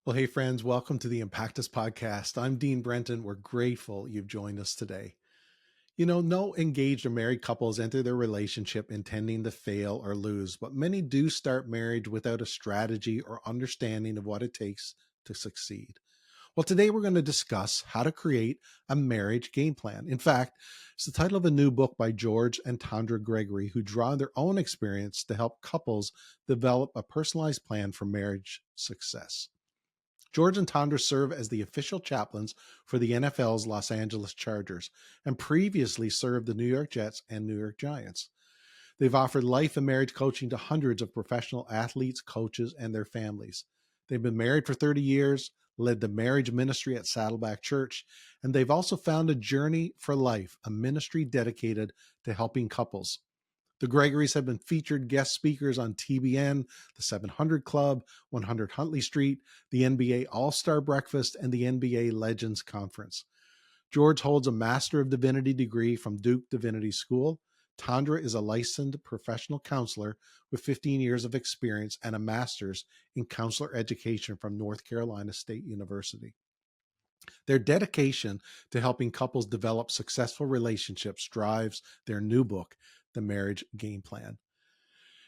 Well, hey, friends, welcome to the Impactus podcast. I'm Dean Brenton. We're grateful you've joined us today. No engaged or married couples enter their relationship intending to fail or lose, but many do start marriage without a strategy or understanding of what it takes to succeed. Well, today we're going to discuss how to create a marriage game plan. In fact, it's the title of a new book by George and Tondra Gregory, who draw on their own experience to help couples develop a personalized plan for marriage success. George and Tondra serve as the official chaplains for the NFL's Los Angeles Chargers and previously served the New York Jets and New York Giants. They've offered life and marriage coaching to hundreds of professional athletes, coaches, and their families. They've been married for 30 years, led the marriage ministry at Saddleback Church, and they've also founded Journey for Life, a ministry dedicated to helping couples. The Gregorys have been featured guest speakers on TBN, the 700 Club, 100 Huntley Street, the NBA All-Star Breakfast, and the NBA Legends Conference. George holds a Master of Divinity degree from Duke Divinity School. Tondra is a licensed professional counselor with 15 years of experience and a master's in counselor education from North Carolina State University. Their dedication to helping couples develop successful relationships drives their new book, The Marriage Game Plan.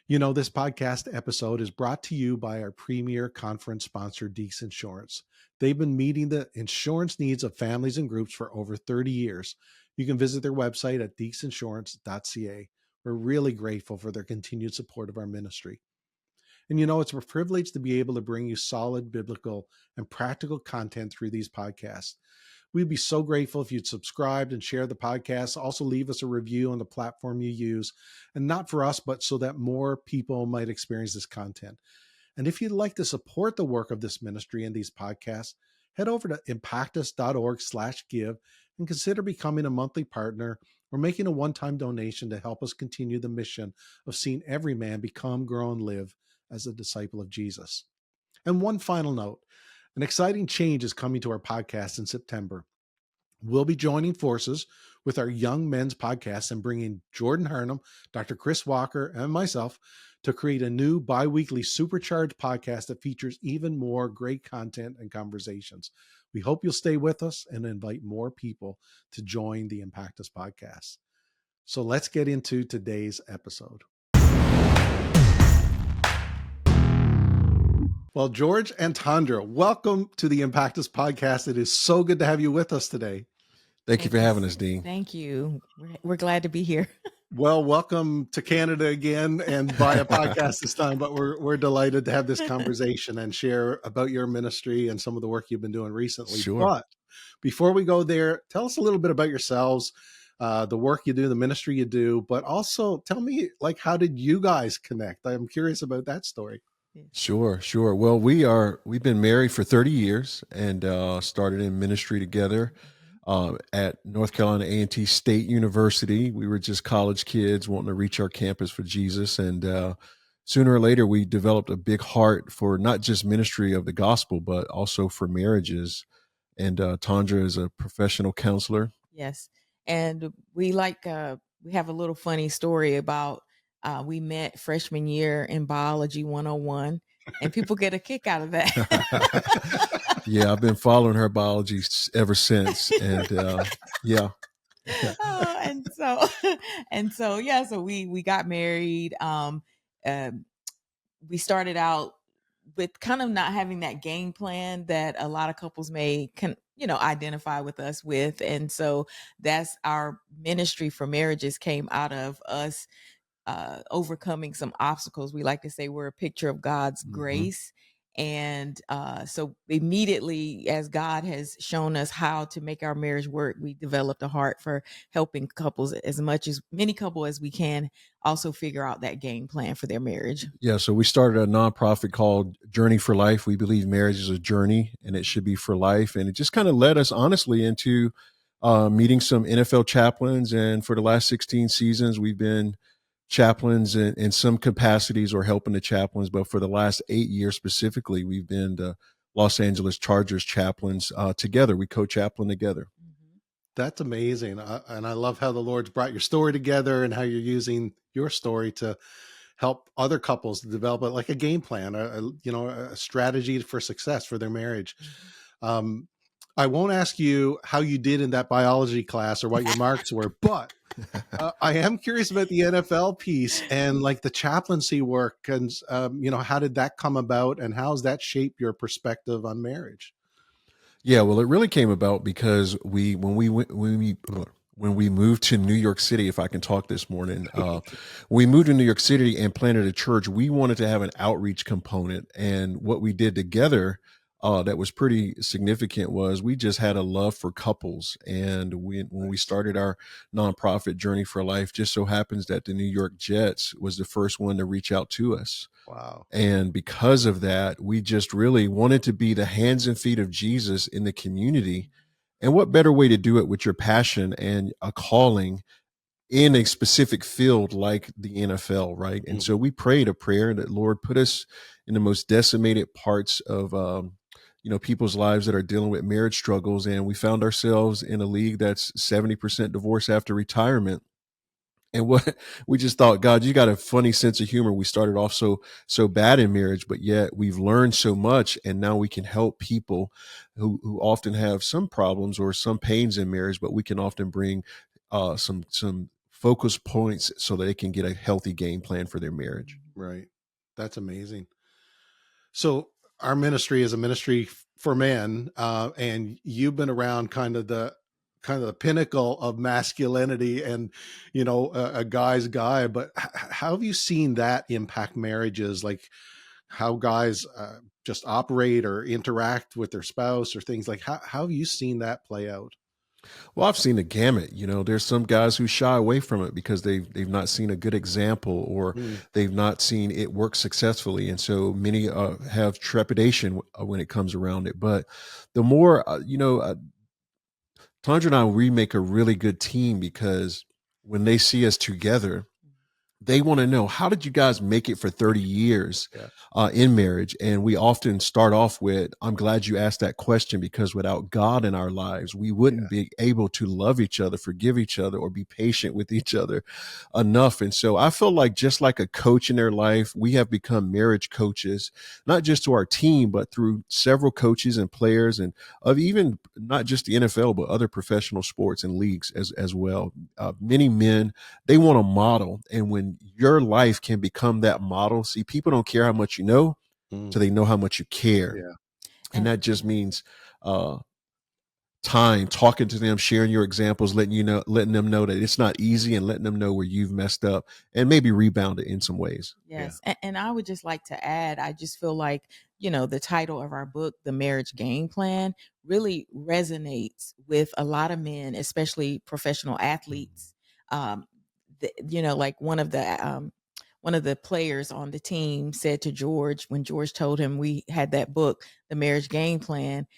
This podcast episode is brought to you by our premier conference sponsor, Deeks Insurance. They've been meeting the insurance needs of families and groups for over 30 years. You can visit their website at deeksinsurance.ca. We're really grateful for their continued support of our ministry. And it's a privilege to be able to bring you solid biblical and practical content through these podcasts. We'd be so grateful if you'd subscribe and share the podcast. Also, leave us a review on the platform you use, and not for us, but so that more people might experience this content. And if you'd like to support the work of this ministry and these podcasts, head over to impactus.org/give and consider becoming a monthly partner or making a one-time donation to help us continue the mission of seeing every man become, grow, and live as a disciple of Jesus. And one final note. An exciting change is coming to our podcast in September. We'll be joining forces with our Young Men's podcast and bringing Jordan Harnum, Dr. Chris Walker, and myself to create a new bi-weekly supercharged podcast that features even more great content and conversations. We hope you'll stay with us and invite more people to join the Impactus podcast. So let's get into today's episode. Well, George and Tondra, welcome to the Impactus podcast. It is so good to have you with us today. Thank you for having us, Dean. Thank you. We're glad to be here. Well, welcome to Canada again and via podcast this time, but we're delighted to have this conversation and share about your ministry and some of the work you've been doing recently. Sure. But before we go there, tell us a little bit about yourselves, the work you do, the ministry you do, but also tell me, how did you guys connect? I'm curious about that story. Sure. Well, we've been married for 30 years and started in ministry together at North Carolina A&T State University. We were just college kids wanting to reach our campus for Jesus. And sooner or later, we developed a big heart for not just ministry of the gospel, but also for marriages. And Tondra is a professional counselor. Yes. And we have a little funny story about we met freshman year in Biology 101, and people get a kick out of that. Yeah, I've been following her biology ever since. And yeah. So we got married. We started out with kind of not having that game plan that a lot of couples may identify with us with. And so that's our ministry for marriages came out of us overcoming some obstacles. We like to say we're a picture of God's grace. And so immediately, as God has shown us how to make our marriage work, we developed a heart for helping couples many couples as we can also figure out that game plan for their marriage. Yeah, so we started a nonprofit called Journey for Life. We believe marriage is a journey and it should be for life. And it just kind of led us honestly into meeting some NFL chaplains. And for the last 16 seasons, we've been chaplains in some capacities or helping the chaplains. But for the last 8 years specifically, we've been the Los Angeles Chargers chaplains together. We co-chaplain together. That's amazing. And I love how the Lord's brought your story together and how you're using your story to help other couples to develop like a game plan, a strategy for success for their marriage. Um, I won't ask you how you did in that biology class or what your marks were, but I am curious about the NFL piece and like the chaplaincy work, and how did that come about, and how has that shaped your perspective on marriage? Yeah, well, it really came about because when we moved to New York City, if I can talk this morning, we moved to New York City and planted a church. We wanted to have an outreach component, and what we did together that was pretty significant was we just had a love for couples, and when we started our nonprofit Journey for Life, just so happens that the New York Jets was the first one to reach out to us. Wow. And because of that, we just really wanted to be the hands and feet of Jesus in the community. And what better way to do it with your passion and a calling in a specific field like the NFL, right? And so we prayed a prayer that, Lord, put us in the most decimated parts of people's lives that are dealing with marriage struggles. And we found ourselves in a league that's 70% divorce after retirement. And what we just thought, God, you got a funny sense of humor. We started off so bad in marriage, but yet we've learned so much, and now we can help people who often have some problems or some pains in marriage, but we can often bring some focus points so that they can get a healthy game plan for their marriage. Right. That's amazing. So our ministry is a ministry for men, and you've been around kind of the pinnacle of masculinity and, a guy's guy, but how have you seen that impact marriages? Like how guys just operate or interact with their spouse or things like how have you seen that play out? Well, I've seen the gamut. There's some guys who shy away from it because they've not seen a good example, or they've not seen it work successfully, and so many have trepidation when it comes around it. But the more Tondra and I, we make a really good team because when they see us together, they want to know, how did you guys make it for 30 years in marriage? And we often start off with, I'm glad you asked that question, because without God in our lives, we wouldn't be able to love each other, forgive each other, or be patient with each other enough. And so I feel like, just like a coach in their life, we have become marriage coaches, not just to our team, but through several coaches and players, and of even not just the NFL, but other professional sports and leagues as well. Many men, they want a model. And when your life can become that model, see, people don't care how much you know till they know how much you care. Yeah. And that just means time, talking to them, sharing your examples, letting them know that it's not easy, and letting them know where you've messed up and maybe rebound it in some ways. Yes. And I would just like to add, I just feel like, the title of our book, The Marriage Game Plan, really resonates with a lot of men, especially professional athletes. Like one of the players on the team said to George, when George told him we had that book, The Marriage Game Plan,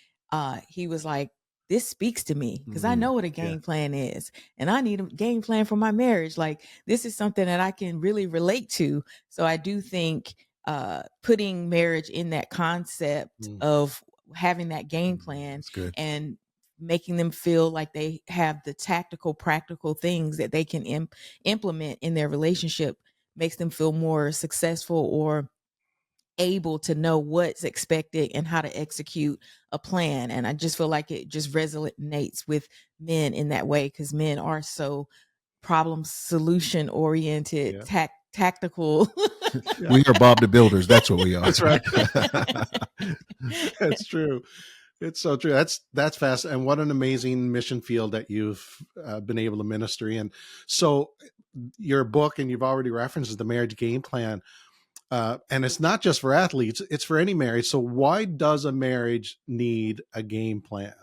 he was like, this speaks to me, because I know what a game plan is, and I need a game plan for my marriage. Like, this is something that I can really relate to. So I do think putting marriage in that concept of having that game plan and making them feel like they have the tactical, practical things that they can implement in their relationship makes them feel more successful, or able to know what's expected and how to execute a plan. And I just feel like it just resonates with men in that way, because men are so problem solution oriented, tactical. We are Bob the Builders. That's what we are. That's right. That's true. It's so true. That's fast. And what an amazing mission field that you've been able to minister in. So your book, and you've already referenced the Marriage Game Plan. And it's not just for athletes, it's for any marriage. So why does a marriage need a game plan?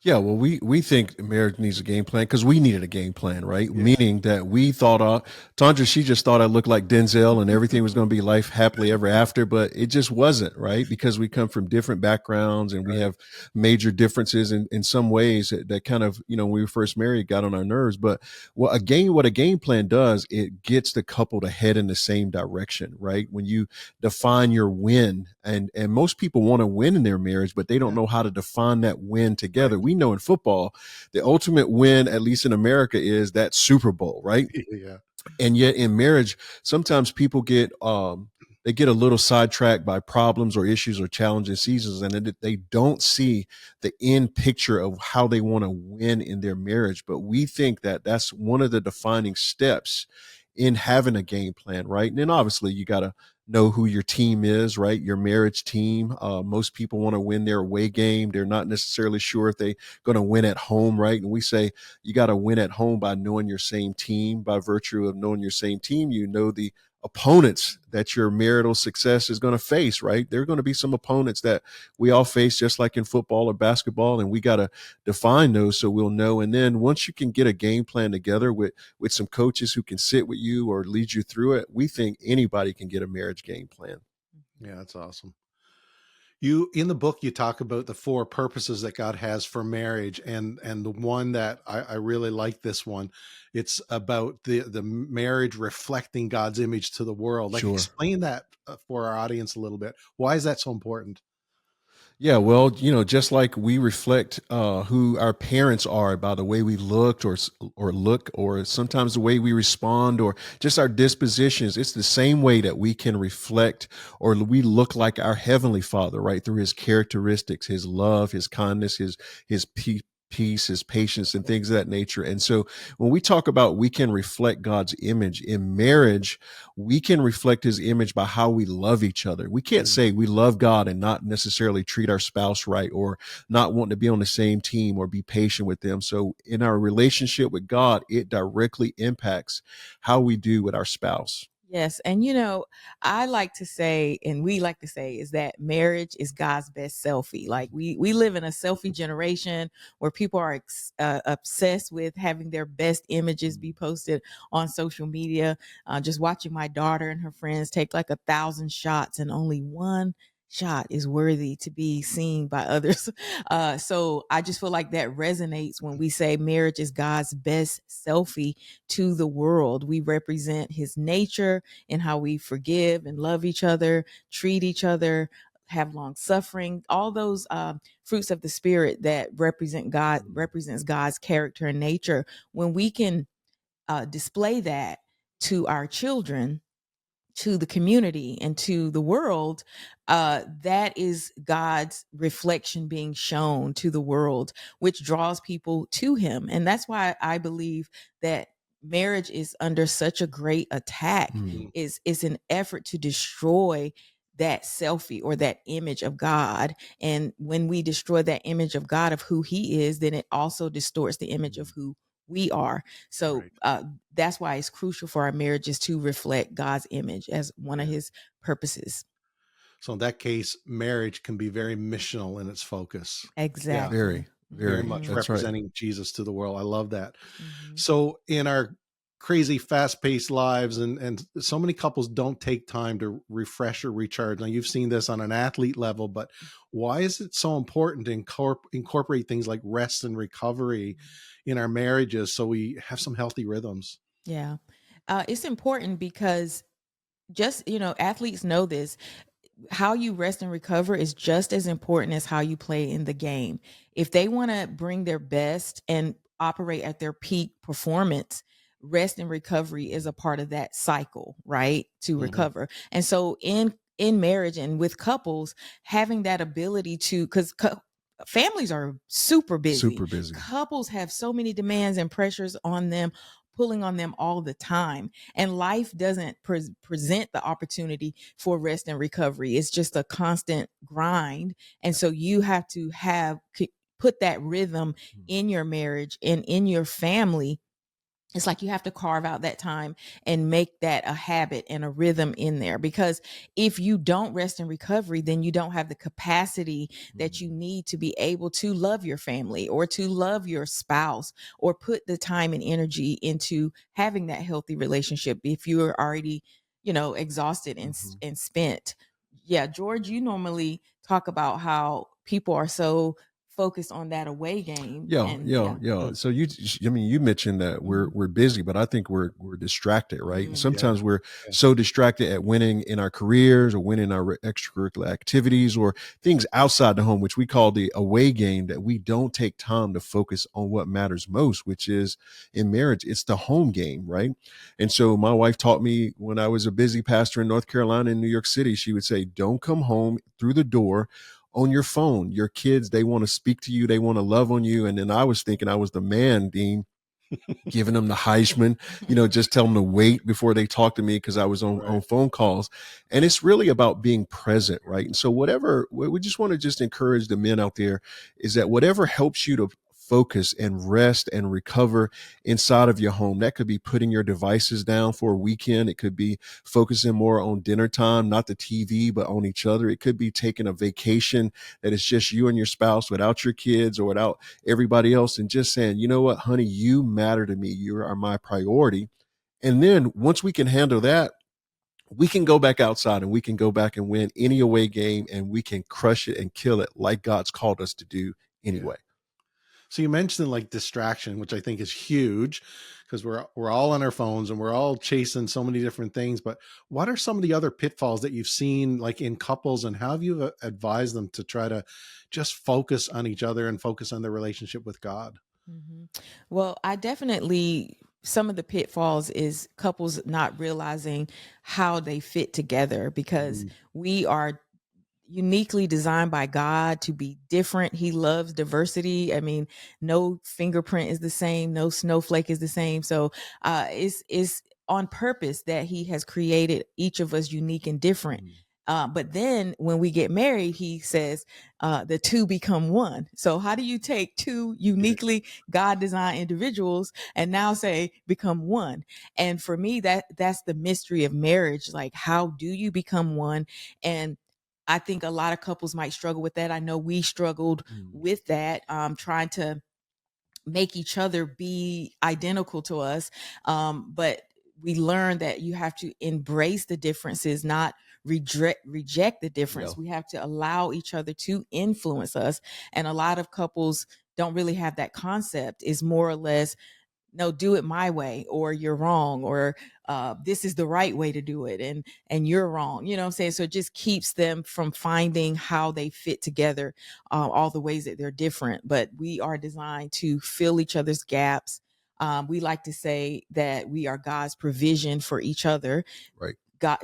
Yeah, well, we think marriage needs a game plan because we needed a game plan, right? Yeah. Meaning that we thought, Tondra, she just thought I looked like Denzel and everything was going to be life happily ever after, but it just wasn't, right? Because we come from different backgrounds, and we have major differences in some ways that kind of, when we were first married, got on our nerves. But what a game plan does, it gets the couple to head in the same direction, right? When you define your win, and most people want to win in their marriage, but they don't know how to define that win together. We know in football, the ultimate win, at least in America, is that Super Bowl, right? Yeah. And yet in marriage, sometimes people get they get a little sidetracked by problems or issues or challenging seasons, and they don't see the end picture of how they want to win in their marriage. But we think that that's one of the defining steps in having a game plan, right? And then obviously you got to know who your team is, right? Your marriage team. Most people want to win their away game. They're not necessarily sure if they're going to win at home, right? And we say you got to win at home by knowing your same team. By virtue of knowing your same team, you know the opponents that your marital success is going to face, right? There are going to be some opponents that we all face, just like in football or basketball, and we got to define those so we'll know. And then once you can get a game plan together with some coaches who can sit with you or lead you through it, we think anybody can get a marriage game plan. Yeah, that's awesome. You, in the book, you talk about the 4 purposes that God has for marriage, and the one that I really like, this one, it's about the marriage reflecting God's image to the world. Like, Sure. explain that for our audience a little bit. Why is that so important? Yeah, well, just like we reflect who our parents are by the way we looked or look, or sometimes the way we respond, or just our dispositions, it's the same way that we can reflect or we look like our Heavenly Father, right? Through His characteristics, His love, His kindness, His peace, His patience, and things of that nature. And so when we talk about we can reflect God's image in marriage, we can reflect His image by how we love each other. We can't say we love God and not necessarily treat our spouse right, or not want to be on the same team or be patient with them. So in our relationship with God, it directly impacts how we do with our spouse. Yes. And, I like to say, and we like to say, is that marriage is God's best selfie. Like we live in a selfie generation where people are obsessed with having their best images be posted on social media. Just watching my daughter and her friends take like 1,000 shots, and only one shot is worthy to be seen by others. So I just feel like that resonates when we say marriage is God's best selfie to the world. We represent His nature in how we forgive and love each other, treat each other, have long suffering, all those fruits of the Spirit that represents God's character and nature. When we can display that to our children, to the community, and to the world, that is God's reflection being shown to the world, which draws people to Him. And that's why I believe that marriage is under such a great attack. Is an effort to destroy that selfie or that image of God. And when we destroy that image of God, of who He is, then it also distorts the image of who we are. So Right. that's why it's crucial for our marriages to reflect God's image as one of His purposes. So in that case, marriage can be very missional in its focus. Exactly. Very, Very very. much That's right. representing Jesus to the world. I love that. Mhm. So in our crazy fast-paced lives, and so many couples don't take time to refresh or recharge. Now, you've seen this on an athlete level, but why is it so important to incorporate things like rest and recovery in our marriages so we have some healthy rhythms? Yeah. It's important because just, athletes know this. How you rest and recover is just as important as how you play in the game. If they want to bring their best and operate at their peak performance, rest and recovery is a part of that cycle, right? To recover. And so in marriage and with couples, having that ability to, because families are super busy. Super busy. Couples have so many demands and pressures on them, pulling on them all the time. And life doesn't present the opportunity for rest and recovery. It's just a constant grind. And so you have to put that rhythm in your marriage and in your family. It's like you have to carve out that time and make that a habit and a rhythm in there, because if you don't rest in recovery, then you don't have the capacity that you need to be able to love your family or to love your spouse or put the time and energy into having that healthy relationship if you're already, exhausted and spent. Yeah, George, you normally talk about how people are so focused on that away game. Yeah, And yeah, yeah. So you mentioned that we're busy, but I think we're distracted, right? And Yeah. sometimes we're Yeah. so distracted at winning in our careers or winning our extracurricular activities or things outside the home, which we call the away game, that we don't take time to focus on what matters most, which is in marriage, it's the home game, right? And so my wife taught me when I was a busy pastor in North Carolina and New York City, she would say, "Don't come home through the door on your phone. Your kids, they want to speak to you. They want to love on you." And then I was thinking I was the man, Dean, giving them the Heisman, just tell them to wait before they talk to me because I was on Right. phone calls. And it's really about being present, right? And so whatever, we just want to just encourage the men out there is that whatever helps you to focus and rest and recover inside of your home, that could be putting your devices down for a weekend. It could be focusing more on dinner time, not the TV, but on each other. It could be taking a vacation that is just you and your spouse without your kids or without everybody else, and just saying, you know what, honey, you matter to me. You are my priority. And then once we can handle that, we can go back outside and we can go back and win any away game and we can crush it and kill it like God's called us to do Yeah. anyway. So you mentioned like distraction, which I think is huge because we're all on our phones and we're all chasing so many different things. But what are some of the other pitfalls that you've seen like in couples, and how have you advised them to try to just focus on each other and focus on their relationship with God? Well, I definitely, some of the pitfalls is couples not realizing how they fit together, because Mm, we are uniquely designed by God to be different. He loves diversity. I mean, no fingerprint is the same, no snowflake is the same. So it's on purpose that He has created each of us unique and different. mm, But then when we get married, He says the two become one. So how do you take two yeah. uniquely God designed individuals and now say become one? And for me, that's the mystery of marriage. Like, how do you become one? And I think a lot of couples might struggle with that. I know we struggled Mm. with that, trying to make each other be identical to us. But we learned that you have to embrace the differences, not reject the Yeah. difference. We have to allow each other to influence us. And a lot of couples don't really have that concept. Is more or less, no, do it my way, or you're wrong, or this is the right way to do it, and you're wrong. You know what I'm saying? So it just keeps them from finding how they fit together, all the ways that they're different. But we are designed to fill each other's gaps. We like to say that we are God's provision for each other. Right. God,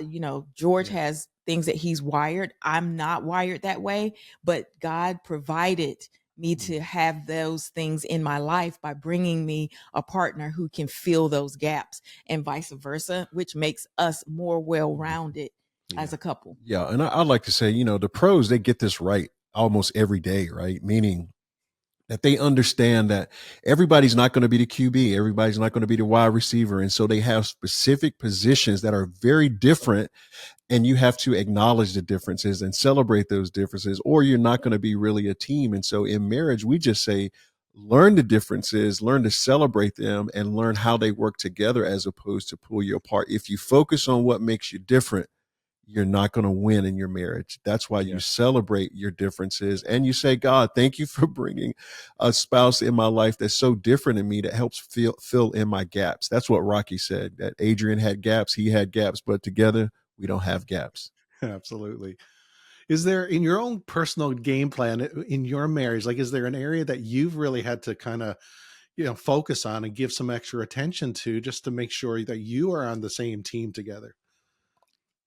George Yeah. has things that he's wired. I'm not wired that way, but God provided me Mm, to have those things in my life by bringing me a partner who can fill those gaps, and vice versa, which makes us more Mhm. well-rounded as yeah. a couple. Yeah. And I'd like to say, the pros, they get this right almost every day, right? Meaning that they understand that everybody's not going to be the QB, everybody's not going to be the wide receiver. And so they have specific positions that are very different, and you have to acknowledge the differences and celebrate those differences, or you're not going to be really a team. And so in marriage, we just say, learn the differences, learn to celebrate them, and learn how they work together as opposed to pull you apart. If you focus on what makes you different, you're not going to win in your marriage. That's why you Yeah. celebrate your differences and you say, God, thank you for bringing a spouse in my life that's so different in me, that helps fill in my gaps. That's what Rocky said, that Adrian had gaps, he had gaps, but together we don't have gaps. Absolutely. Is there, in your own personal game plan in your marriage, like, is there an area that you've really had to kind of, focus on and give some extra attention to just to make sure that you are on the same team together?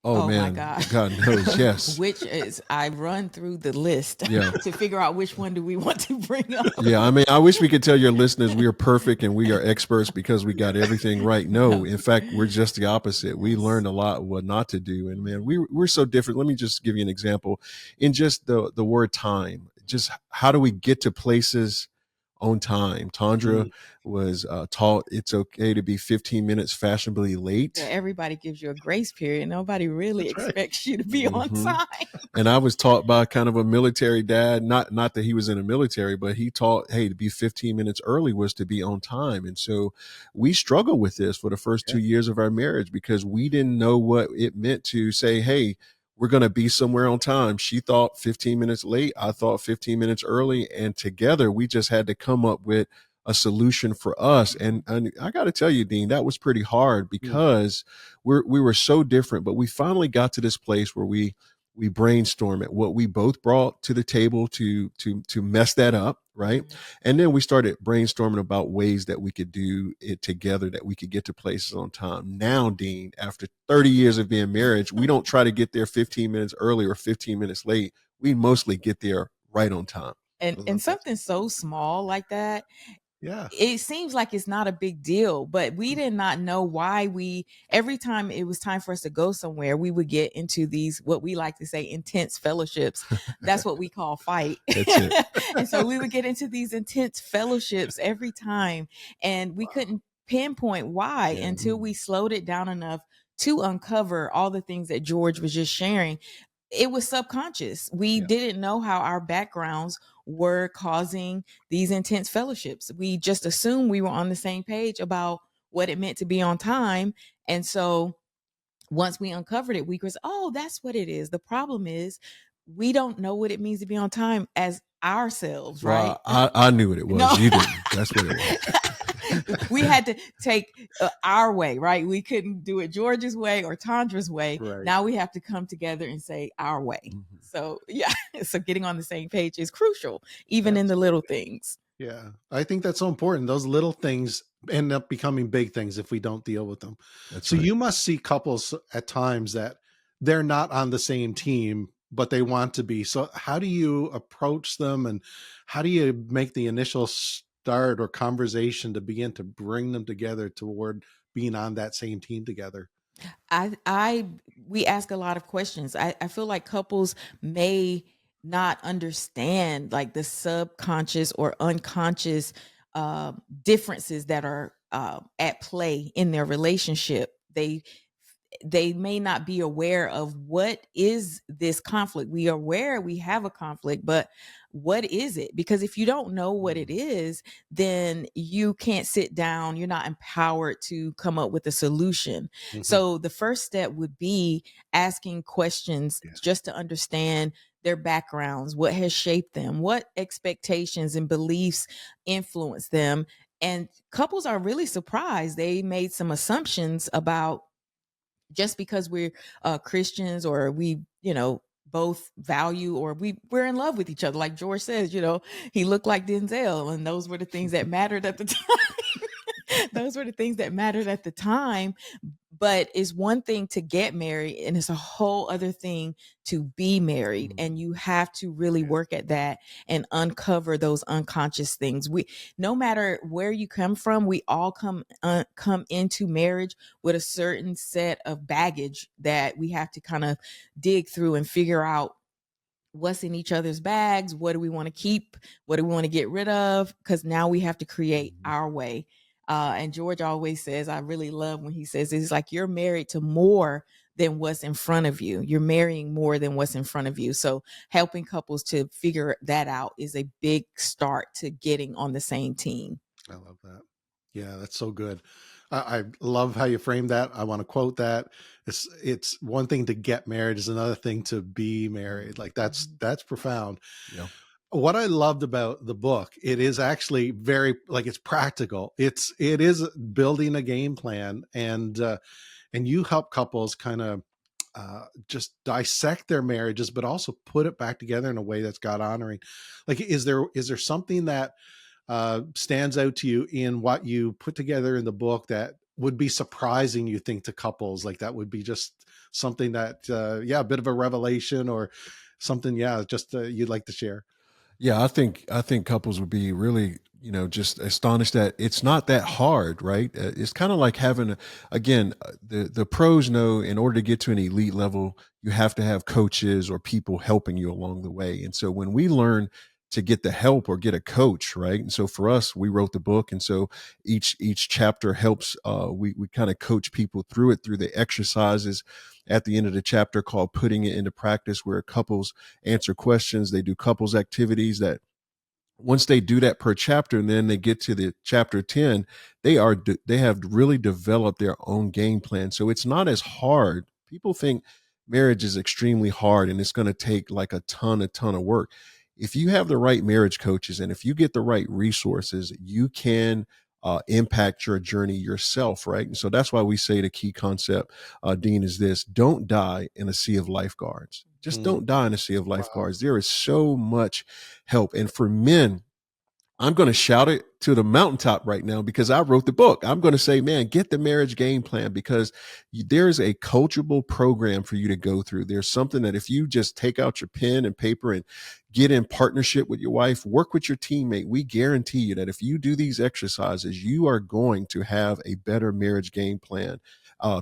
Oh Oh my man, God. God knows. Yes. Which is, I run through the list Yeah. to figure out which one do we want to bring up. Yeah, I mean, I wish we could tell your listeners we are perfect and we are experts because we got everything right. No, in fact, we're just the opposite. We Yes. learned a lot what not to do, and man, we're so different. Let me just give you an example in just the word time. Just how do we get to places on time? Tondra Mm, was taught it's okay to be 15 minutes fashionably Yeah, late. everybody gives you a grace period. Nobody really that's right. expects you to be on hmm time. And I was taught by kind of a military dad, not that he was in the military, but he taught, hey, to be 15 minutes early was to be on time. And so we struggled with this for the first Yeah. 2 years of our marriage because we didn't know what it meant to say, hey, we're going to be somewhere on time. She thought 15 minutes late. I thought 15 minutes early. And together we just had to come up with a solution for us. And I got to tell you, Dean, that was pretty hard Mm. because we were so different, but we finally got to this place where we brainstorm at what we both brought to the table to mess that up, right? Mhm. And then we started brainstorming about ways that we could do it together, that we could get to places on time. Now, Dean, after 30 years of being married, we don't try to get there 15 minutes early or 15 minutes late. We mostly get there right on time. I And love that. something so small like that, Yeah. it seems like it's not a big deal, but we did not know why every time it was time for us to go somewhere, we would get into these, what we like to say, intense fellowships. That's what we call fight. That's it. And so we would get into these intense fellowships every time, and we Wow. couldn't pinpoint why Yeah. until we slowed it down enough to uncover all the things that George was just sharing. It was subconscious. We Yeah. didn't know how our backgrounds were causing these intense fellowships. We just assumed we were on the same page about what it meant to be on time. And so once we uncovered it, we was, oh, that's what it is. The problem is we don't know what it means to be on time as ourselves, right? Well, I knew what it was. No. You didn't. That's what it was. We had to take our way, right? We couldn't do it George's way or Tondra's way. Right. Now we have to come together and say our way. Mhm. So yeah, so getting on the same page is crucial, even in the little things. Yeah. I think that's so important. Those little things end up becoming big things if we don't deal with them. That's So right. you must see couples at times that they're not on the same team, but they want to be. So how do you approach them, and how do you make the initial start or conversation to begin to bring them together toward being on that same team together? We ask a lot of questions. I feel like couples may not understand like the subconscious or unconscious differences that are at play in their relationship. They may not be aware of what is this conflict. We are aware we have a conflict, but what is it? Because if you don't know what it is, then you can't sit down. You're not empowered to come up with a solution. Mhm. So the first step would be asking questions Yeah. just to understand their backgrounds, what has shaped them, what expectations and beliefs influence them. And couples are really surprised. They made some assumptions about just because we're Christians, or we, both value, or we're in love with each other. Like George says, he looked like Denzel, and those were the things that mattered at the time. Those were the things that mattered at the time. But it's one thing to get married, and it's a whole other thing to be married. And you have to really work at that and uncover those unconscious things. No matter where you come from, we all come into marriage with a certain set of baggage that we have to kind of dig through and figure out what's in each other's bags. What do we want to keep? What do we want to get rid of? Because now we have to create our way. And George always says, I really love when he says, it's like you're married to more than what's in front of you. You're marrying more than what's in front of you. So helping couples to figure that out is a big start to getting on the same team. I love that. Yeah, that's so good. I love how you frame that. I want to quote that. It's one thing to get married, is another thing to be married. Like that's profound. Yeah. What I loved about the book, it is actually very, like, it's practical. It is building a game plan, and you help couples kind of just dissect their marriages, but also put it back together in a way that's God honoring. Like, is there something that stands out to you in what you put together in the book that would be surprising, you think, to couples? Like, that would be just something that, a bit of a revelation, or something, just you'd like to share? Yeah, I think couples would be really, just astonished that it's not that hard, right? It's kind of like having, the pros know in order to get to an elite level, you have to have coaches or people helping you along the way. And so when we learn to get the help or get a coach, right? And so for us, we wrote the book, and so each chapter helps. We kind of coach people through it, through the exercises at the end of the chapter called Putting It Into Practice, where couples answer questions. They do couples activities that once they do that per chapter, and then they get to the chapter 10, they have really developed their own game plan. So it's not as hard. People think marriage is extremely hard and it's going to take like a ton of work. If you have the right marriage coaches and if you get the right resources, you can impact your journey yourself, right? And so that's why we say the key concept, Dean, is this: don't die in a sea of lifeguards. Just Mm, don't die in a sea of wow. lifeguards. There is so much help. And for men, I'm going to shout it to the mountaintop right now because I wrote the book. I'm going to say, man, get the marriage game plan because there's a coachable program for you to go through. There's something that if you just take out your pen and paper and get in partnership with your wife, work with your teammate, we guarantee you that if you do these exercises, you are going to have a better marriage game plan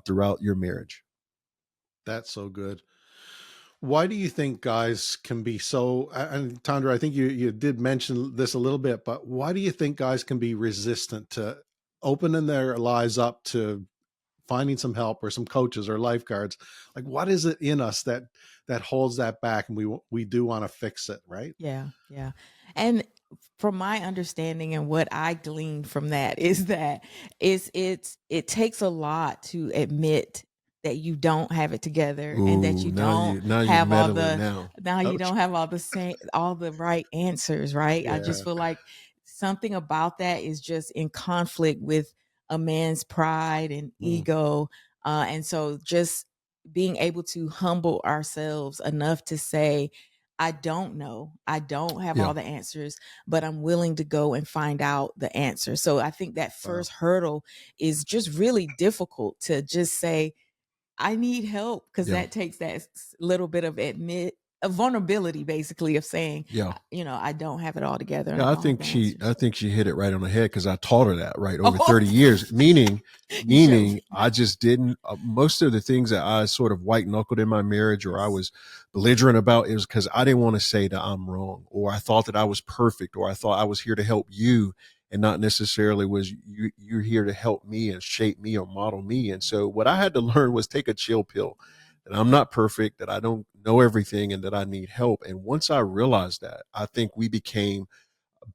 throughout your marriage. That's so good. Why do you think guys can be so, and Tondra, I think you did mention this a little bit, but why do you think guys can be resistant to opening their lives up to finding some help or some coaches or lifeguards? Like, what is it in us that holds that back, and we do want to fix it, right? Yeah, yeah. And from my understanding and what I gleaned from that is that it takes a lot to admit that you don't have it together and that Ooh, you don't now you're have all meddling the now. now you Ouch. don't have all the right answers, right? I Yeah. just feel like something about that is just in conflict with a man's pride and Mm, ego. And so just being able to humble ourselves enough to say, I don't know. I don't have Yeah, all the answers, but I'm willing to go and find out the answer. So I think that wow. first hurdle is just really difficult to just say, I need help, because yeah, that takes that little bit of a vulnerability, basically, of saying, yeah. I don't have it all together and I Yeah, I don't have think the she answers. I think she hit it right on the head because I taught her that right over Oh, 30 years. Meaning, you showed me. I just didn't most of the things that I sort of white knuckled in my marriage or I Yes. was belligerent about is because I didn't want to say that I'm wrong or I thought that I was perfect or I thought I was here to help you and not necessarily was you're here to help me and shape me or model me. And so what I had to learn was take a chill pill that I'm not perfect, that I don't know everything and that I need help. And once I realized that, I think we became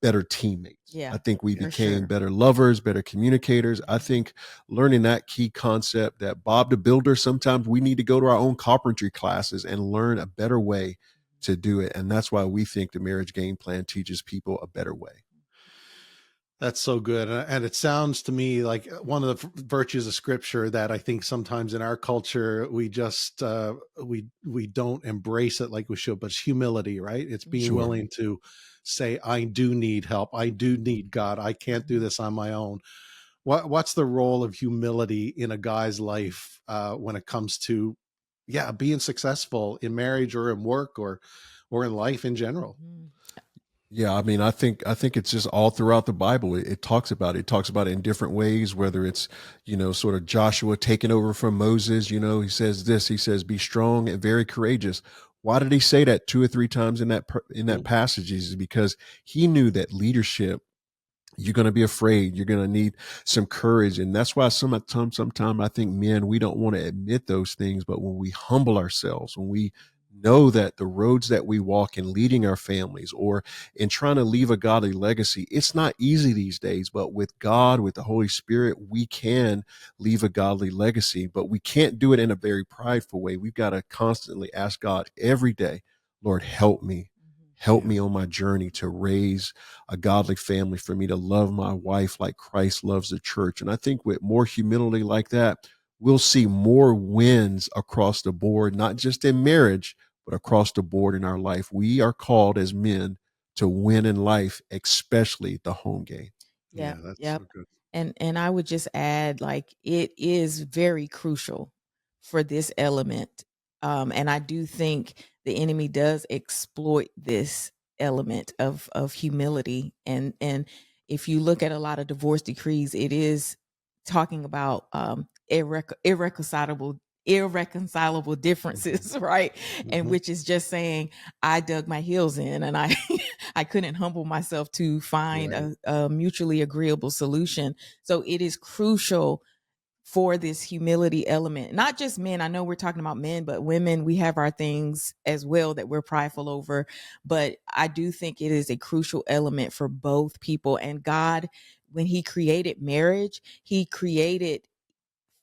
better teammates. I Yeah, think we for became sure. better lovers, better communicators. I Mhm. think learning that key concept that Bob the Builder, sometimes we need to go to our own carpentry classes and learn a better way to do it. And that's why we think the marriage game plan teaches people a better way. That's so good. And it sounds to me like one of the virtues of scripture that I think sometimes in our culture we just we don't embrace it like we should, but it's humility, right? It's being Sure. Mhm. willing to say, I do need help. I do need God. I can't do Mhm. this on my own. What's the role of humility in a guy's life when it comes to, yeah, being successful in marriage or in work or in life in general? Mhm. Yeah, I mean, I think it's just all throughout the Bible. It talks about it. It talks about it in different ways. Whether it's sort of Joshua taking over from Moses. He says this. He says, "Be strong and very courageous." Why did he say that two or three times in that Mm, passage? Is because he knew that leadership, you're going to be afraid, you're going to need some courage, and that's why sometimes I think men, we don't want to admit those things, but when we humble ourselves, when we know that the roads that we walk in leading our families or in trying to leave a godly legacy, it's not easy these days, but with God, with the Holy Spirit, we can leave a godly legacy. But we can't do it in a very prideful way. We've got to constantly ask God every day, Lord, help me, Mhm. help yeah. me on my journey to raise a godly family, for me to love my wife like Christ loves the church. And I think with more humility like that, we'll see more wins across the board, not just in marriage, but across the board in our life. We are called as men to win in life, especially the home game. Yeah, Yeah, that's yep. so good. And I would just add, like, it is very crucial for this element. And I do think the enemy does exploit this element of humility. And if you look at a lot of divorce decrees, it is talking about irreconcilable Mhm. differences, right? And Mhm. which is just saying, I dug my heels in and I I couldn't humble myself to find Right. a mutually agreeable solution. So it is crucial for this humility element. Not just men. I know we're talking about men, but women, we have our things as well that we're prideful over. But I do think it is a crucial element for both people. And God, when He created marriage, He created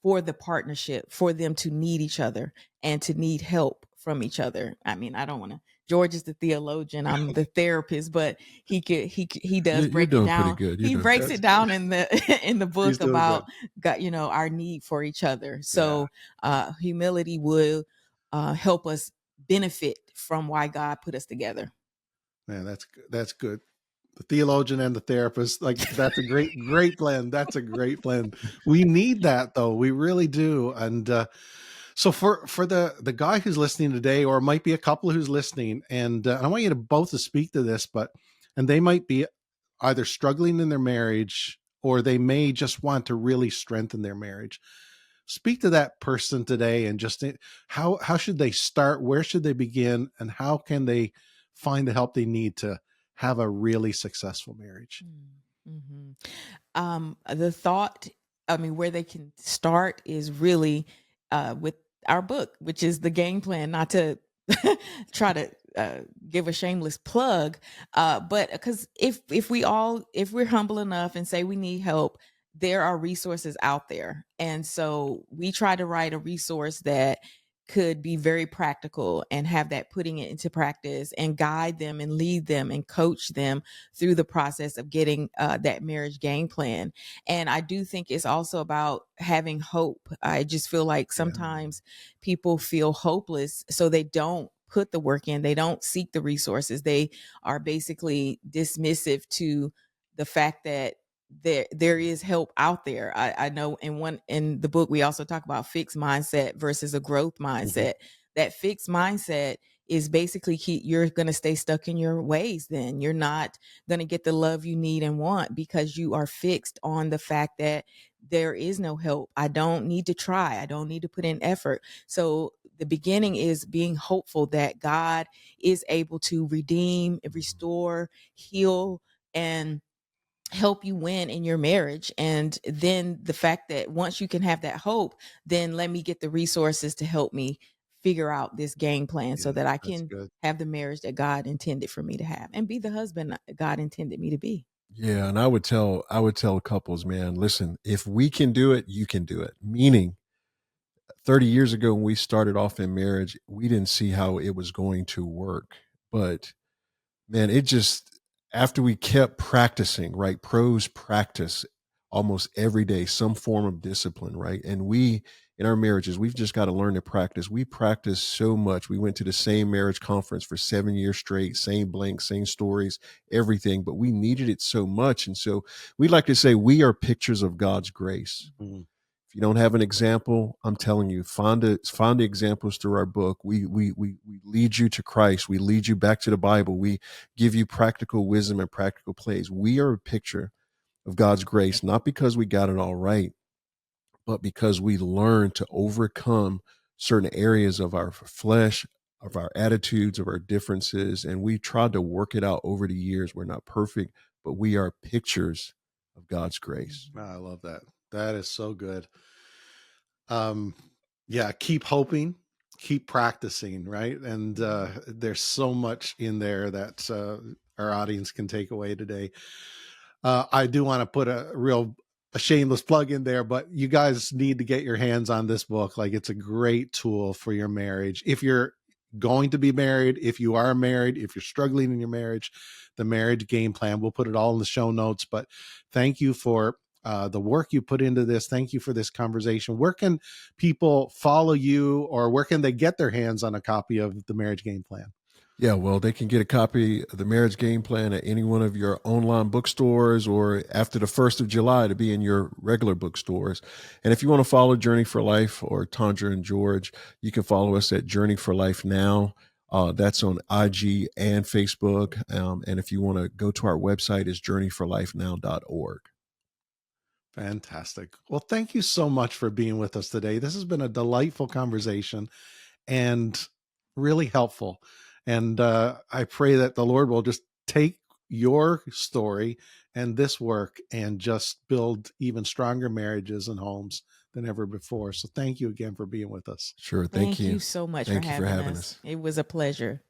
for the partnership, for them to need each other. and to need help from each other. I mean, I don't want to. George is the theologian. I'm the therapist, but he does You're break it doing pretty down. good. You're He doing breaks That's it good. down in the in the He's book doing about good. God, our need for each other. Yeah, So humility will help us benefit from why God put us together. man, that's good. The theologian and the therapist, like that's a great blend. That's a great blend. We need that though. We really do. And so for the guy who's listening today, or it might be a couple who's listening, and I want you to both to speak to this, and they might be either struggling in their marriage or they may just want to really strengthen their marriage. Speak to that person today, and just how should they start? Where should they begin? And how can they find the help they need to have a really successful marriage? Mm-hmm. The thought, I mean, where they can start is really with our book, which is the game plan. Not to try to give a shameless plug, but because if we're humble enough and say we need help, there are resources out there, and so we try to write a resource that could be very practical and have that putting it into practice and guide them and lead them and coach them through the process of getting that marriage game plan. And I do think it's also about having hope. I just feel like Yeah. sometimes people feel hopeless, so they don't put the work in, they don't seek the resources, they are basically dismissive to the fact that there is help out there. I know in the book we also talk about fixed mindset versus a growth Mhm. mindset. That fixed mindset is basically you're going to stay stuck in your ways. Then you're not going to get the love you need and want because you are fixed on the fact that there is no help. I don't need to try. I don't need to put in effort. So the beginning is being hopeful that God is able to redeem, restore, heal, and help you win in your marriage. And then the fact that once you can have that hope, then let me get the resources to help me figure out this game plan so Yeah, that I that's can good. have the marriage that God intended for me to have and be the husband God intended me to be. Yeah, and I would tell couples, man, listen, if we can do it, you can do it. Meaning 30 years ago when we started off in marriage, we didn't see how it was going to work. But man, it just, after we kept practicing, right? Pros practice almost every day, some form of discipline, right? And we, in our marriages, we've just got to learn to practice. We practice so much. We went to the same marriage conference for 7 years straight, same blank, same stories, everything, but we needed it so much. And so we like to say we are pictures of God's grace. Mhm. If you don't have an example, I'm telling you, find the examples through our book. We lead you to Christ. We lead you back to the Bible. We give you practical wisdom and practical plays. We are a picture of God's grace, not because we got it all right, but because we learned to overcome certain areas of our flesh, of our attitudes, of our differences, and we tried to work it out over the years. We're not perfect, but we are pictures of God's grace. I love that. That is so good. um yeah, keep hoping, keep practicing, right? And there's so much in there that our audience can take away today. I do want to put a shameless plug in there, but you guys need to get your hands on this book. Like, it's a great tool for your marriage. If you're going to be married, if you are married, if you're struggling in your marriage, the marriage game plan, we'll put it all in the show notes. But thank you for the work you put into this. Thank you for this conversation. Where can people follow you, or where can they get their hands on a copy of the marriage game plan? Yeah, well, they can get a copy of the marriage game plan at any one of your online bookstores, or after the 1st of July to be in your regular bookstores. And if you want to follow Journey for Life or Tondra and George, you can follow us at Journey for Life Now. That's on IG and Facebook. And if you want to go to our website, it's journeyforlifenow.org. Fantastic. Well, thank you so much for being with us today. This has been a delightful conversation and really helpful. And I pray that the Lord will just take your story and this work and just build even stronger marriages and homes than ever before. So thank you again for being with us. Sure. Thank Thank you. you so much for Thank you for having having us. us. It was a pleasure.